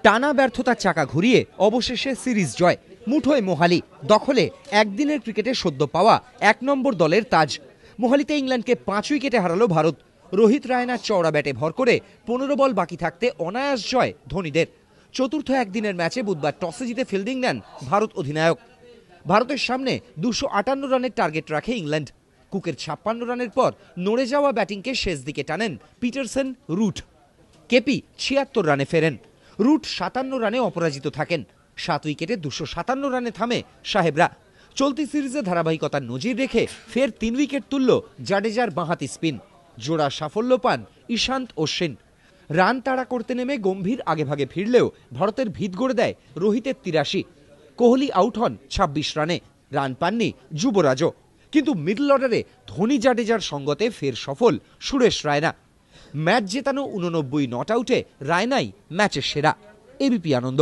টানা ব্যর্থতার চাকা ঘুরিয়ে অবশেষে সিরিজ জয়, মুঠোয় মোহালি, দখলে একদিনের ক্রিকেটে সদ্য পাওয়া ১ নম্বর দলের তাজ। মোহালিতে ইংল্যান্ডকে ৫ উইকেটে হারালো ভারত। রোহিত রায়নার চওড়া ব্যাটে ভর করে ১৫ বল বাকি থাকতে অনায়াস জয় ধোনিদের। চতুর্থ একদিনের ম্যাচে বুধবার টসে জিতে ফিল্ডিং নেন ভারত অধিনায়ক। ভারতের সামনে ২৫৮ রানের টার্গেট রাখে ইংল্যান্ড। কুকের ৫৬ রানের পর নড়ে যাওয়া ব্যাটিংকে শেষ দিকে টানেন পিটারসন, রুট। কেপি ৭৬ রানে ফেরেন। রুট ৫৭ রানে অপরাজিত থাকেন। ৭ উইকেটে ২৫৭ রানে থামে সাহেবরা। চলতি সিরিজে ধারাবাহিকতার নজির রেখে ফের ৩ উইকেট তুলল জাডেজার বাঁহাতি স্পিন। জোড়া সাফল্য পান ঈশান্ত অশ্বিন। রান তাড়া করতে নেমে গম্ভীর আগেভাগে ফিরলেও ভারতের ভিত গড়ে দেয় রোহিতের ৮৩। কোহলি আউট হন ২৬ রানে। রান পাননি যুবরাজও। কিন্তু মিডল অর্ডারে ধোনি জাডেজার সঙ্গতে ফের সফল সুরেশ রায়না। ম্যাচ জেতানো ৮৯ নট আউটে রায়নাই ম্যাচের সেরা। এবিপি আনন্দ।